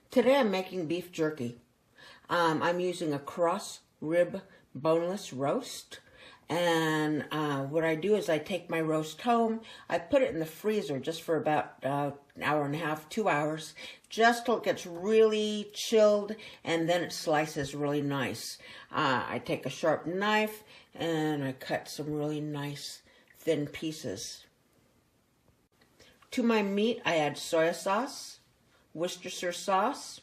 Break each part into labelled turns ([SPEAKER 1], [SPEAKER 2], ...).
[SPEAKER 1] Today I'm making beef jerky. I'm using a cross rib boneless roast. And what I do is I take my roast home, I put it in the freezer just for about an hour and a half, 2 hours, just till it gets really chilled, and then it slices really nice. I take a sharp knife and I cut some really nice thin pieces. To my meat I add soy sauce, Worcestershire sauce,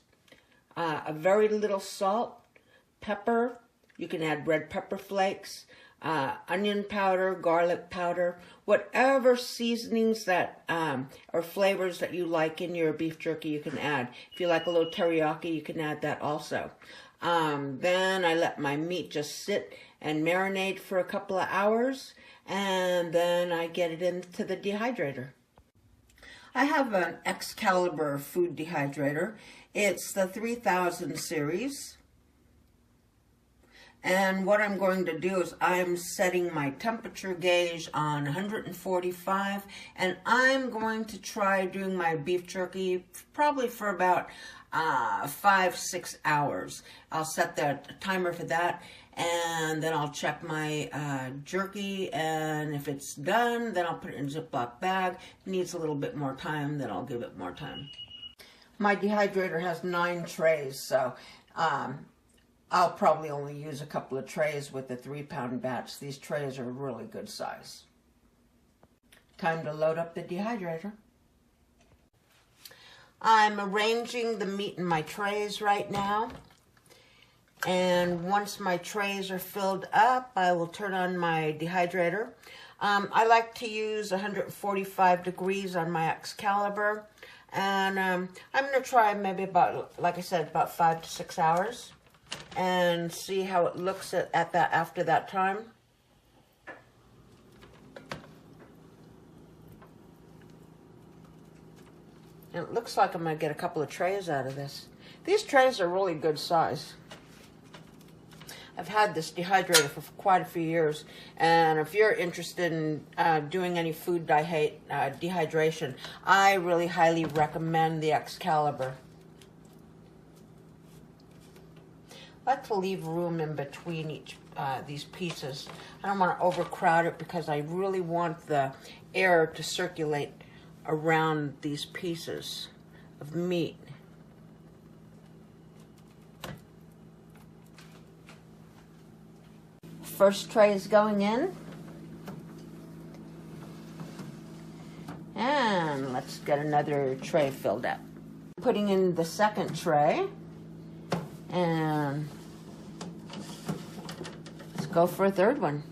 [SPEAKER 1] a very little salt, pepper. You can add red pepper flakes, onion powder, garlic powder, whatever seasonings that or flavors that you like in your beef jerky you can add. If you like a little teriyaki, you can add that also. Then I let my meat just sit and marinate for a couple of hours, and then I get it into the dehydrator. I have an Excalibur food dehydrator. It's the 3000 series. And what I'm going to do is I'm setting my temperature gauge on 145, and I'm going to try doing my beef jerky probably for about 5-6 hours. I'll set the timer for that, and then I'll check my jerky, and if it's done, then I'll put it in a Ziploc bag. If it needs a little bit more time, then I'll give it more time. My dehydrator has 9 trays, so I'll probably only use a couple of trays with the 3-pound batch. These trays are really good size. Time to load up the dehydrator. I'm arranging the meat in my trays right now. And once my trays are filled up, I will turn on my dehydrator. I like to use 145 degrees on my Excalibur. And I'm going to try maybe about, like I said, about 5 to 6 hours. And see how it looks at that after that time. And it looks like I'm going to get a couple of trays out of this. These trays are really good size. I've had this dehydrator for quite a few years, and if you're interested in doing any food dehydration, I really highly recommend the Excalibur. I like to leave room in between each these pieces. I don't want to overcrowd it because I really want the air to circulate around these pieces of meat. First tray is going in. And let's get another tray filled up. Putting in the second tray. And let's go for a third one.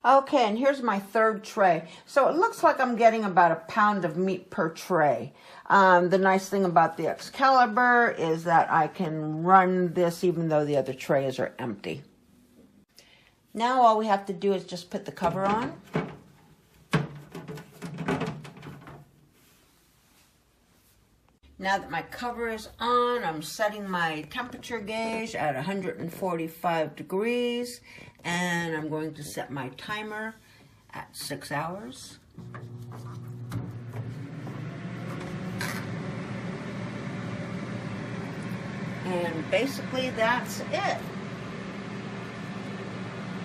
[SPEAKER 1] Okay, and here's my third tray. So it looks like I'm getting about a pound of meat per tray. The nice thing about the Excalibur is that I can run this even though the other trays are empty. Now all we have to do is just put the cover on. Now that my cover is on, I'm setting my temperature gauge at 145 degrees, and I'm going to set my timer at 6 hours. And basically that's it.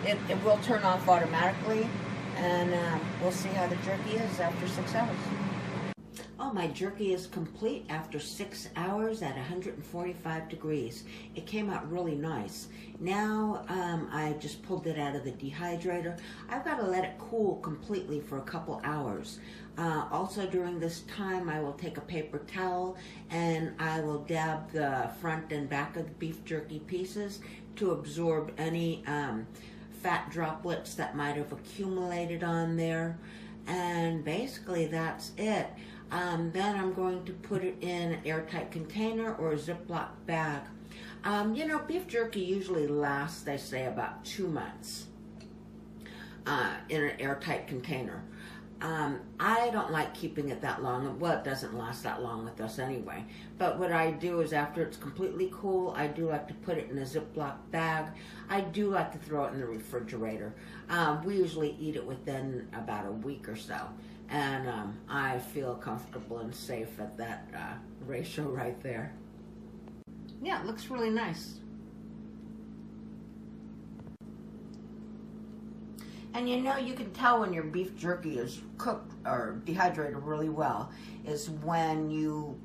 [SPEAKER 1] It will turn off automatically, and we'll see how the jerky is after 6 hours. Oh, my jerky is complete after 6 hours at 145 degrees. It came out really nice. Now I just pulled it out of the dehydrator. I've got to let it cool completely for a couple hours. Also during this time I will take a paper towel and I will dab the front and back of the beef jerky pieces to absorb any fat droplets that might have accumulated on there. And basically that's it. Then I'm going to put it in an airtight container or a Ziploc bag. You know, beef jerky usually lasts, they say, about 2 months in an airtight container. I don't like keeping it that long. Well, it doesn't last that long with us anyway. But what I do is after it's completely cool, I do like to put it in a Ziploc bag. I do like to throw it in the refrigerator. We usually eat it within about a week or so. And I feel comfortable and safe at that ratio right there. Yeah, it looks really nice. And you know, you can tell when your beef jerky is cooked or dehydrated really well is when you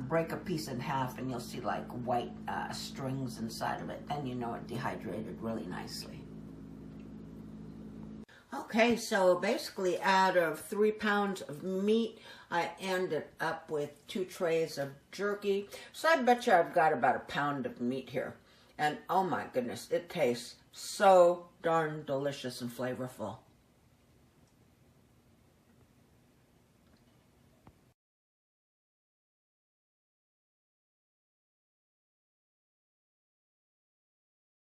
[SPEAKER 1] break a piece in half and you'll see like white strings inside of it. Then you know it dehydrated really nicely. Okay, so basically out of 3 pounds of meat, I ended up with 2 trays of jerky. So I bet you I've got about 1 pound of meat here. And oh my goodness, it tastes so darn delicious and flavorful.